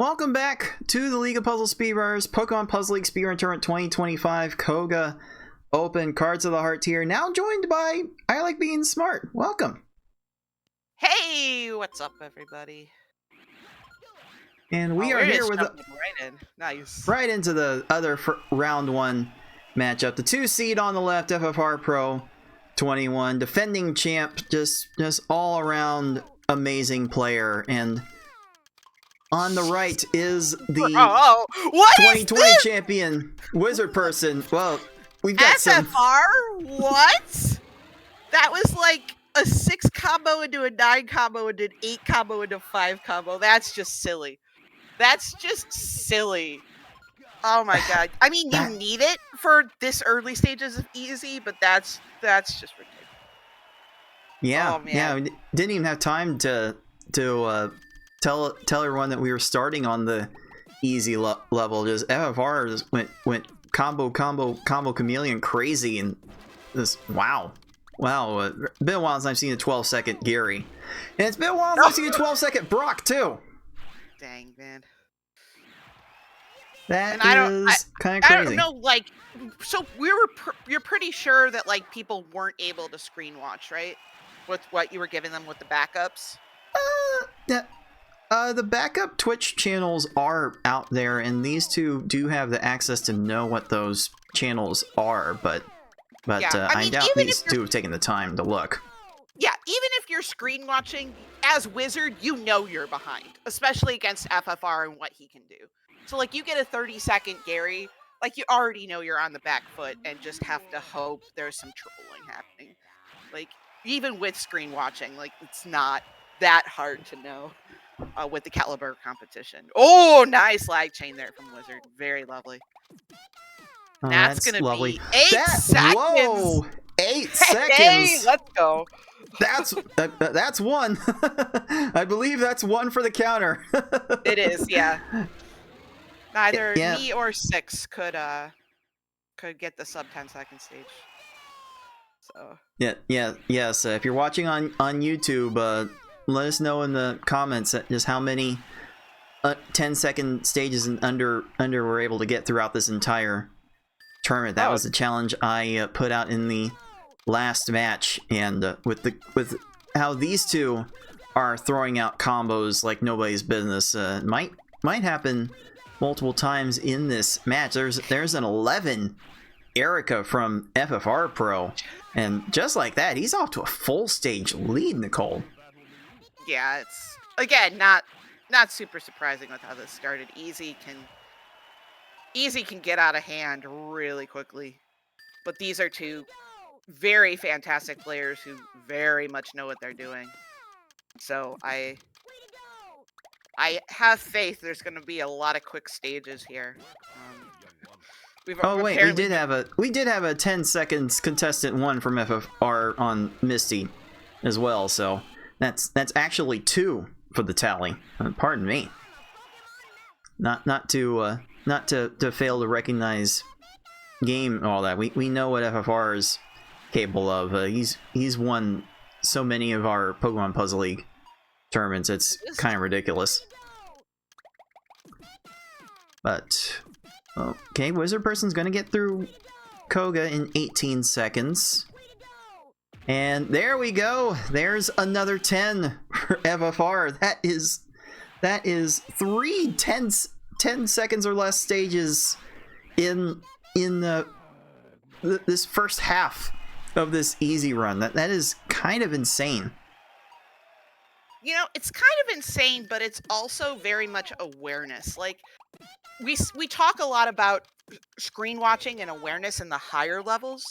Welcome back to the League of Puzzle Speedrunners, Pokemon Puzzle League Speedrun Tournament 2025, Koga Open Cards of the Heart tier, now joined by I Like Being Smart. Welcome. Hey, what's up, everybody? And we are here with right into the other round one matchup. The 2 seed on the left, FFR Pro 21, defending champ, just all around amazing player, and on the right is the 2020 champion, WizardPerson. Well, we've got FFR? What? That was like a 6 combo into a 9 combo into an 8 combo into a 5 combo. That's just silly. That's just silly. Oh my god. I mean, you need it for this early stages of easy, but that's just ridiculous. Yeah, yeah. We didn't even have time to tell everyone that we were starting on the easy level. Just FFR just went combo chameleon crazy, and this wow. Been a while since I've seen a 12-second Gary, and it's been a while since I've seen a 12-second Brock too. Dang, man. That is kind of crazy. I don't know, like, so you're pretty sure that like people weren't able to screen watch, right? With what you were giving them with the backups. The backup Twitch channels are out there, and these two do have the access to know what those channels are, but yeah, I doubt these two have taken the time to look. Yeah, even if you're screen watching, as Wizard, you know you're behind, especially against FFR and what he can do. So, like, you get a 30-second Gary, like, you already know you're on the back foot and just have to hope there's some trolling happening. Like, even with screen watching, like, it's not that hard to know with the caliber competition. Oh, nice lag chain there from Wizard. Very lovely. Oh, that's going to be 8 seconds. Whoa! 8 seconds. Hey, let's go. That's one. I believe that's one for the counter. It is, yeah. Neither me or Six could get the sub 10-second stage. So yes. If you're watching on YouTube, let us know in the comments just how many 10-second stages and under we're able to get throughout this entire tournament. That was the challenge I put out in the last match, and with how these two are throwing out combos like nobody's business, might happen multiple times in this match. There's an 11 Erica from FFR Pro, and just like that, he's off to a full stage lead, Nicole. Yeah, it's again not super surprising with how this started. Easy can get out of hand really quickly, but these are two very fantastic players who very much know what they're doing. So I have faith there's going to be a lot of quick stages here. We did have a 10 seconds contestant one from FFR on Misty as well, so that's actually 2 for the tally. Pardon me. Not to fail to recognize game and all that. We know what FFR is capable of. He's won so many of our Pokemon Puzzle League tournaments. It's kind of ridiculous. But okay, WizardPerson's gonna get through Koga in 18 seconds. And there we go. There's another 10 for FFR. That is 3 10 seconds or less stages in this first half of this easy run. That is kind of insane. You know, it's kind of insane, but it's also very much awareness. Like, we talk a lot about screen watching and awareness in the higher levels,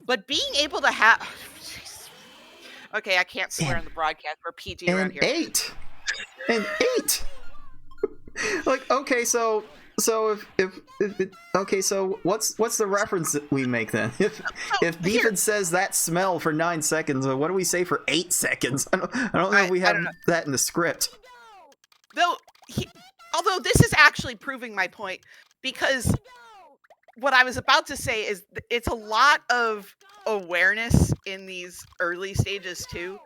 but being able to have... Okay, I can't swear on the broadcast. We're PG around here. 8! Like, okay, so what's the reference that we make then? If Beefin says that smell for 9 seconds, what do we say for 8 seconds? I don't know if we have that in the script. Although this is actually proving my point, because what I was about to say is it's a lot of awareness in these early stages too,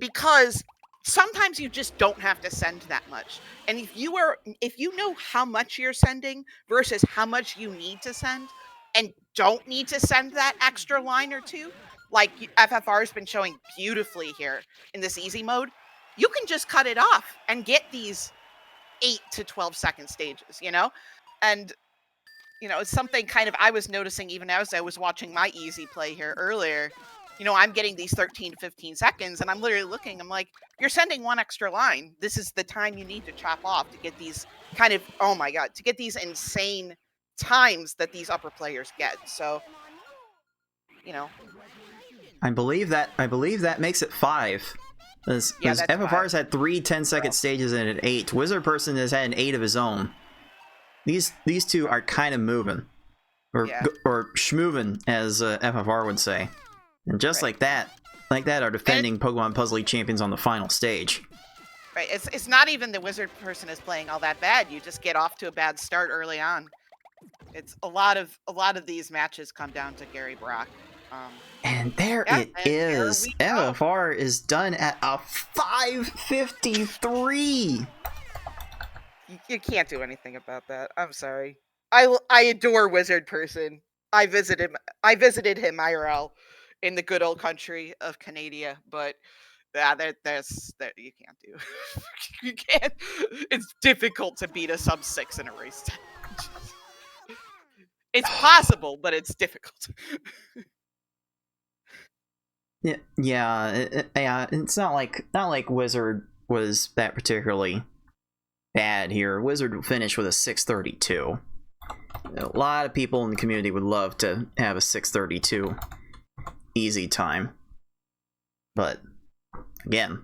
because sometimes you just don't have to send that much. And if you know how much you're sending versus how much you need to send, and don't need to send that extra line or two, like FFR has been showing beautifully here in this easy mode, you can just cut it off and get these 8 to 12 second stages, you know? And it's something kind of I was noticing even as I was watching my easy play here earlier. I'm getting these 13 to 15 seconds, and I'm literally looking. I'm like, you're sending one extra line. This is the time you need to chop off to get these kind of, oh my God, to get these insane times that these upper players get. So, I believe that makes it 5. Because FFR's had 3 10-second stages and an 8. WizardPerson has had an 8 of his own. These two are kind of moving, or schmoving, as FFR would say, and just like that are defending Pokemon Puzzle League champions on the final stage. Right, it's not even the WizardPerson is playing all that bad. You just get off to a bad start early on. It's a lot of these matches come down to Gary Brock. And there it is. FFR is done at a 553. You can't do anything about that. I'm sorry. I adore WizardPerson. I visited him IRL in the good old country of Canada, but there's you can't do. You can't. It's difficult to beat a sub 6 in a race. It's possible, but it's difficult. Yeah. It's not like Wizard was that particularly bad here. Wizard finished with a 632. A lot of people in the community would love to have a 632 easy time, but again,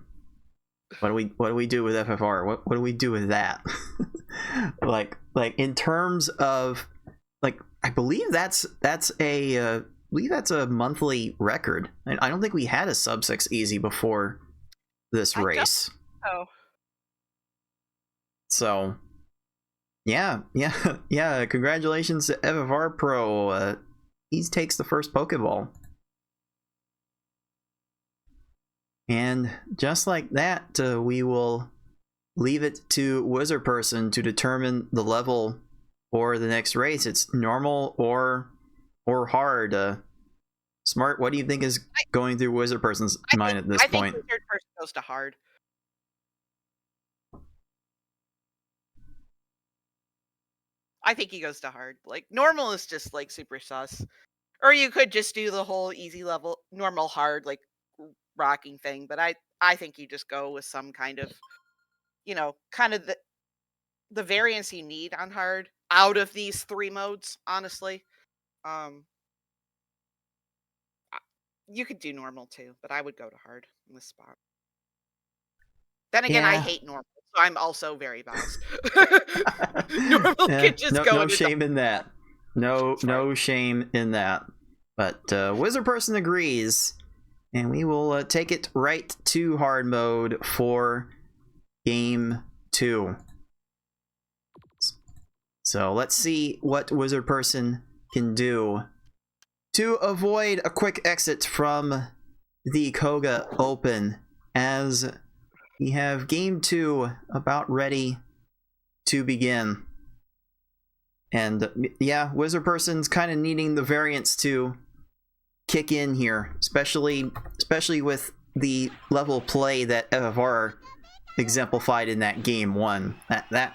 what do we do with FFR? What do we do with that? like in terms of I believe that's a monthly record. I don't think we had a sub 6 easy before this race. Oh. So, yeah. Congratulations to FFR Pro. He takes the first Pokeball. And just like that, we will leave it to WizardPerson to determine the level for the next race. It's normal or hard. Smart, what do you think is going through WizardPerson's mind at this point? I think WizardPerson goes to hard. I think he goes to hard. Like, normal is just like super sus. Or you could just do the whole easy level, normal, hard, like rocking thing. But I think you just go with some kind of, kind of the variance you need on hard out of these 3 modes, honestly. You could do normal too, but I would go to hard in this spot. Then again, I hate normal, so I'm also very biased. Normal could just go. No shame in that. No shame in that. But WizardPerson agrees, and we will take it right to hard mode for game 2. So let's see what WizardPerson can do to avoid a quick exit from the Koga Open, as we have game 2 about ready to begin. And yeah, WizardPerson's kind of needing the variance to kick in here, especially with the level of play that FFR exemplified in that game 1. That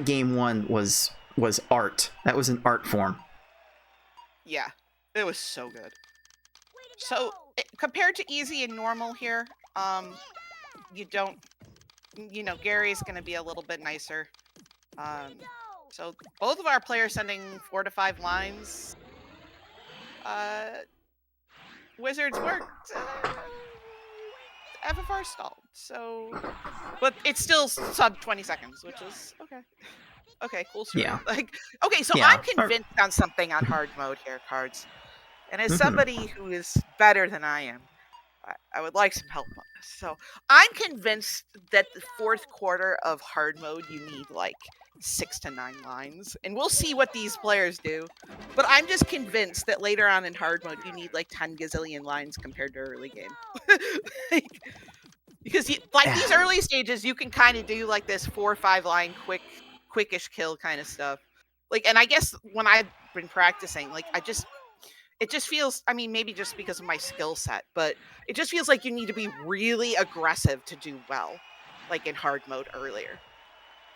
game 1 was art. That was an art form. Yeah, it was so good. So compared to easy and normal here, you don't, Gary's going to be a little bit nicer. So both of our players sending 4 to 5 lines. Wizards worked. FFR stalled. So, but it's still sub 20 seconds, which is okay. Okay, cool. Story. Yeah. So I'm convinced on something on hard mode here, Cards. And as somebody who is better than I am, I would like some help on this. So I'm convinced that the 4th quarter of hard mode, you need 6 to 9 lines. And we'll see what these players do. But I'm just convinced that later on in hard mode, you need 10 gazillion lines compared to early game. Because these early stages, you can kind of do like this 4 or 5 line quickish kill kind of stuff. Like, and I guess when I've been practicing, like it just feels, I mean, maybe just because of my skill set, but it just feels like you need to be really aggressive to do well, like in hard mode earlier.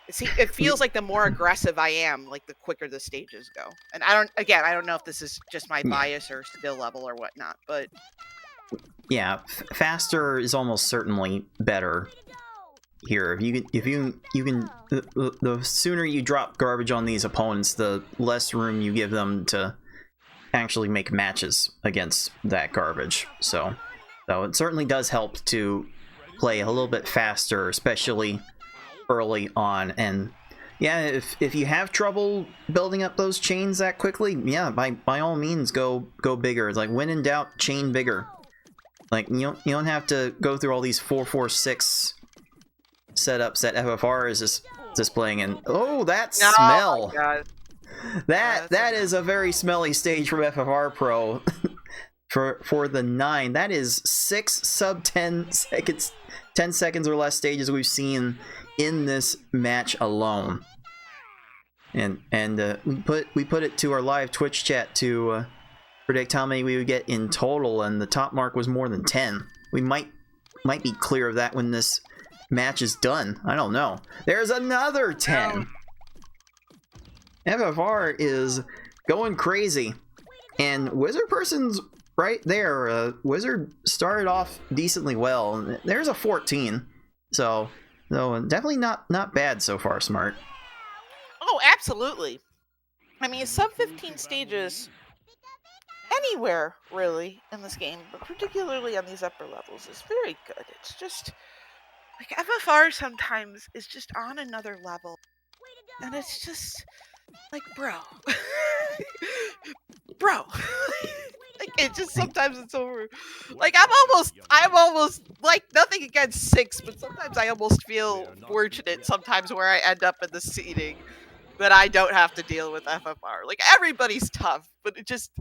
It feels like the more aggressive I am, like the quicker the stages go. And I don't know if this is just my bias or skill level or whatnot, but yeah, faster is almost certainly better here. If you can, the sooner you drop garbage on these opponents, the less room you give them to actually make matches against that garbage. So it certainly does help to play a little bit faster, especially early on. And yeah, if you have trouble building up those chains that quickly, yeah, by all means go bigger. It's like, when in doubt, chain bigger. Like, you don't have to go through all these 4-4-6 setups that FFR is just displaying. And oh, that smell! Oh that is a very smelly stage from FFR Pro. for the 9, that is 6 sub 10 seconds, 10 seconds or less stages we've seen in this match alone. And we put it to our live Twitch chat to predict how many we would get in total, and the top mark was more than 10. We might be clear of that when this match is done. I don't know. There's another 10. FFR is going crazy, and WizardPerson's right there. Wizard started off decently well. There's a 14, so definitely not bad so far. Smart. Oh, absolutely. I mean, sub 15 stages anywhere really in this game, but particularly on these upper levels, is very good. It's just like FFR sometimes is just on another level, and it's just like, bro. Like, it just, sometimes it's over. Like, I'm almost like, nothing against 6, but sometimes I almost feel fortunate sometimes where I end up in the seating that I don't have to deal with FFR. Like, everybody's tough, but it just,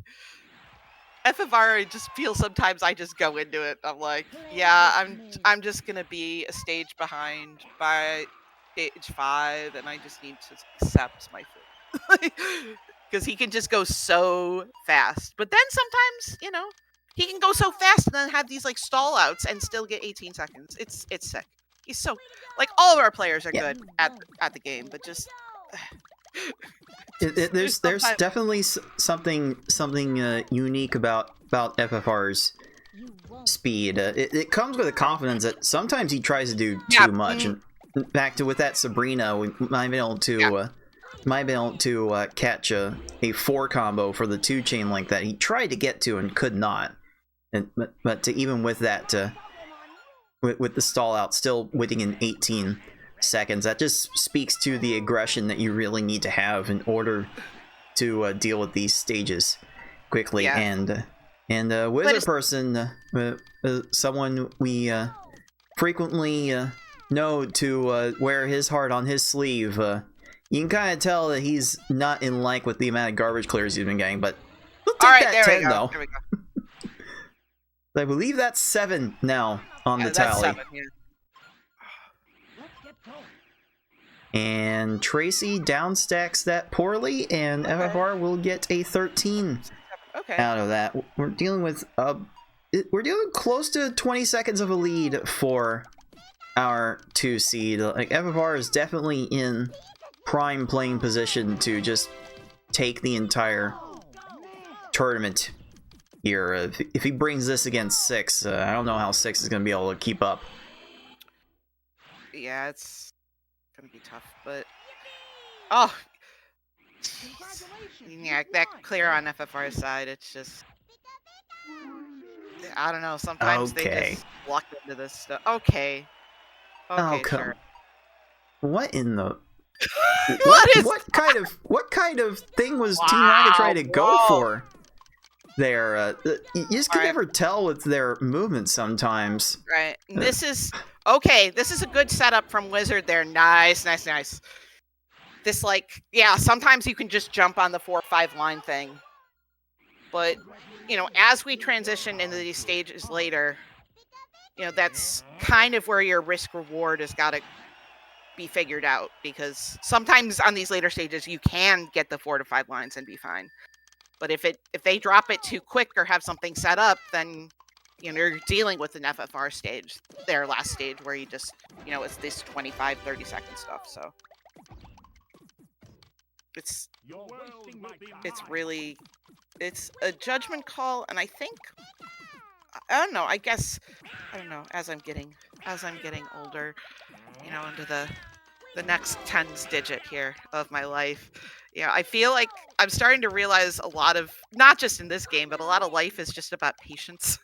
FFR, I just feel sometimes I just go into it. I'm like, yeah, I'm just gonna be a stage behind by stage 5, and I just need to accept my fate. Because he can just go so fast. But then sometimes, you know, he can go so fast and then have these like stall outs and still get 18 seconds. It's sick. He's so, like, all of our players are good at the game, but just there's definitely something unique about FFR's speed. It comes with a confidence that sometimes he tries to do too much. And back to with that Sabrina, we might have been able to catch a 4 combo for the 2 chain like that. He tried to get to and could not. But to even with that, with the stall out, still waiting in 18 seconds, that just speaks to the aggression that you really need to have in order to deal with these stages quickly. Yeah. And WizardPerson, someone we frequently know to wear his heart on his sleeve. You can kind of tell that he's not in like with the amount of garbage clears he's been getting, but we'll take that 10 though. There we go. I believe that's 7 now on the tally. 7, yeah. And Tracy downstacks that poorly, and FFR will get a 13 out of that. We're dealing with close to 20 seconds of a lead for our 2 seed. Like, FFR is definitely in prime playing position to just take the entire tournament here. If he brings this against 6, I don't know how 6 is going to be able to keep up. Yeah, it's gonna be tough, but oh, jeez. Yeah, that clear on FFR's side, it's just, I don't know, sometimes they just walk into this stuff. Okay, sure. What in the what kind of thing was Team Rocket trying to go for there? You just could never tell with their movements sometimes. Right. This is okay. This is a good setup from Wizard there. Nice. This, like, yeah, sometimes you can just jump on the 4-5 line thing. But, you know, as we transition into these stages later, you know, that's kind of where your risk reward has got to be figured out, because sometimes on these later stages you can get the 4 to 5 lines and be fine. But if they drop it too quick or have something set up, then you know you're dealing with an FFR stage, their last stage, where you just, you know, it's this 25-30 second stuff. So it's really, it's a judgment call, and I think, I don't know, I guess, I don't know, as I'm getting older, you know, into the next tens digit here of my life, you know, I feel like I'm starting to realize a lot of, not just in this game, but a lot of life is just about patience.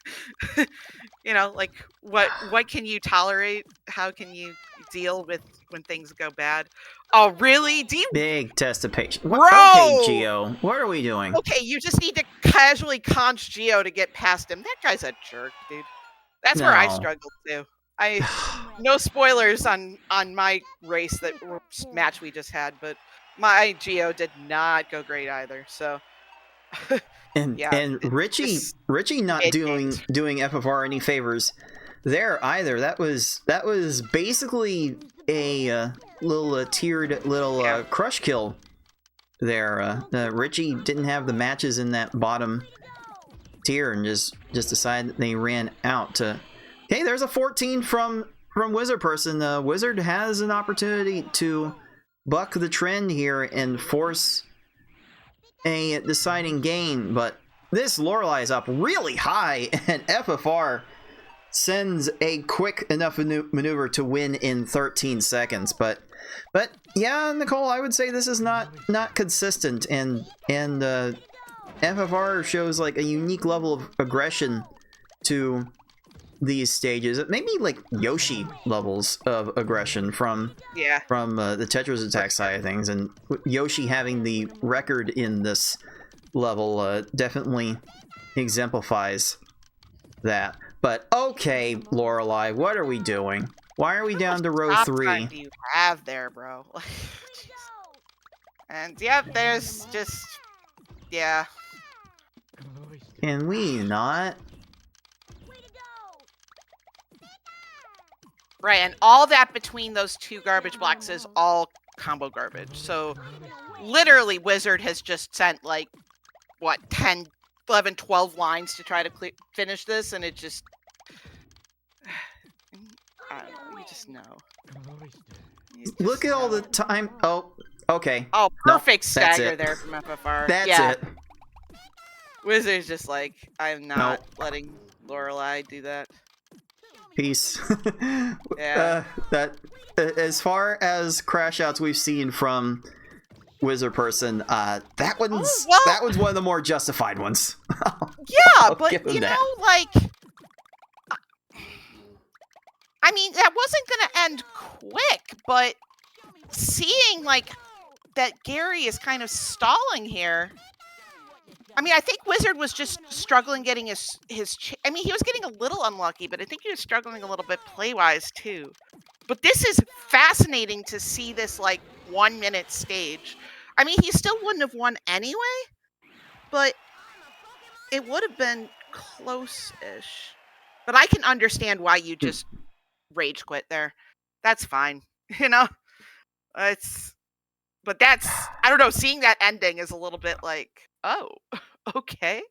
You know, like what can you tolerate? How can you deal with when things go bad? Oh, really? Do you, Big test of patience. bro? Okay, Geo, what are we doing? Okay, you just need to casually conch Geo to get past him. That guy's a jerk, dude. That's where I No. struggled too. No spoilers on my race match we just had, but my Geo did not go great either. So And yeah, Richie not doing FFR any favors there either. That was basically a little tiered little crush kill there. Richie didn't have the matches in that bottom tier and just decided that they ran out to. Okay, there's a 14 from WizardPerson. Wizard has an opportunity to buck the trend here and force a deciding game, but this Lorelei is up really high, and FFR sends a quick enough maneuver to win in 13 seconds. But yeah, Nicole, I would say this is not consistent, and FFR shows like a unique level of aggression to these stages. Maybe like Yoshi levels of aggression from the Tetris attack side of things, and Yoshi having the record in this level definitely exemplifies that. But okay, Lorelei, what are we doing? Why are we down to row 3? Time do you have there, bro? And yep, there's just, yeah. Can we not? Right, and all that between those two garbage blocks is all combo garbage. So literally Wizard has just sent like, what, 10, 11, 12 lines to try to finish this, and it just, I don't know, you just know. Look at all the time. Oh, okay. Oh, perfect nope, stagger there from FFR. That's it. Wizard's just like, I'm not letting Lorelei do that. Peace. Yeah. That as far as crash outs we've seen from WizardPerson, that one's one of the more justified ones. Yeah, but you know, like, I mean, that wasn't gonna end quick, but seeing like that Gary is kind of stalling here. I mean, I think Wizard was just struggling getting his I mean, he was getting a little unlucky, but I think he was struggling a little bit play-wise, too. But this is fascinating to see this, like, 1-minute stage. I mean, he still wouldn't have won anyway, but it would have been close-ish. But I can understand why you just rage quit there. That's fine, you know? But that's, I don't know, seeing that ending is a little bit like, oh, okay.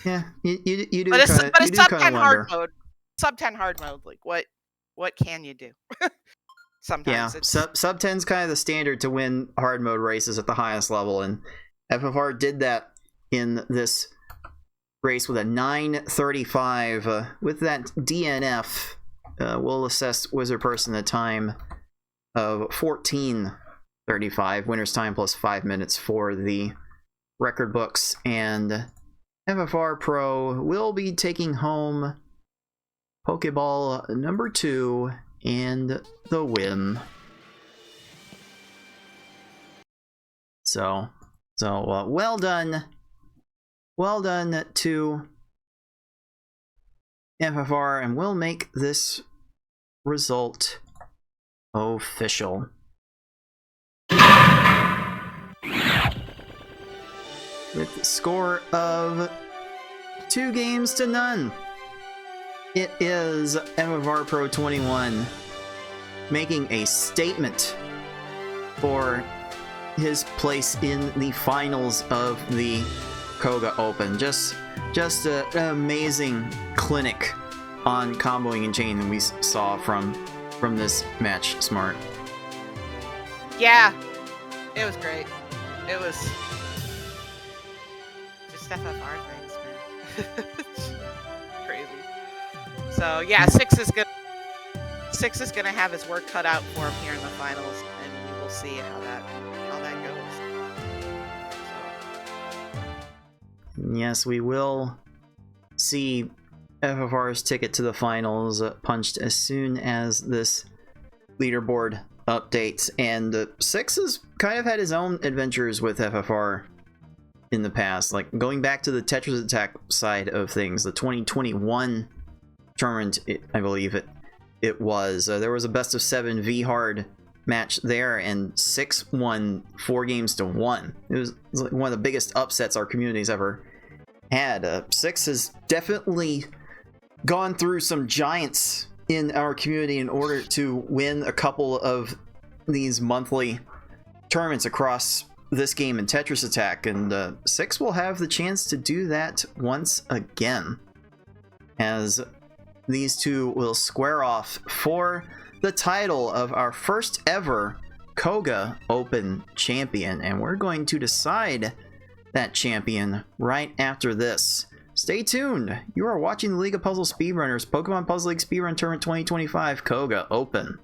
Yeah, you do. But it's sub 10 hard mode. Sub 10 hard mode, like what can you do? Sometimes it's... sub 10's kind of the standard to win hard mode races at the highest level, and FFR did that in this race with a 9:35. With that DNF, we'll assess WizardPerson a time of 14:35, winner's time plus 5 minutes for the record books, and FFR Pro will be taking home Pokeball number 2 and the win. So well done to FFR, and we'll make this result official. With the score of 2-0. It is FFR Pro 21 making a statement for his place in the finals of the Koga Open. Just an amazing clinic on comboing and chaining we saw from this match, Smart. Yeah, it was great. It was just FFR things, man. Crazy. So yeah, Six is gonna have his work cut out for him here in the finals, and we will see how that goes. So. Yes, we will see FFR's ticket to the finals punched as soon as this leaderboard updates. And Six has kind of had his own adventures with FFR in the past, like going back to the Tetris Attack side of things, the 2021 tournament, I believe it was. There was a best of 7 V-Hard match there, and Six won 4 games to 1. It was like one of the biggest upsets our community's ever had. Six has definitely gone through some giants in our community in order to win a couple of these monthly tournaments across this game and Tetris Attack, and Six will have the chance to do that once again, as these two will square off for the title of our first ever Koga Open champion, and we're going to decide that champion right after this. Stay tuned. You are watching the League of Puzzle Speedrunners Pokemon Puzzle League Speedrun Tournament 2025 Koga Open.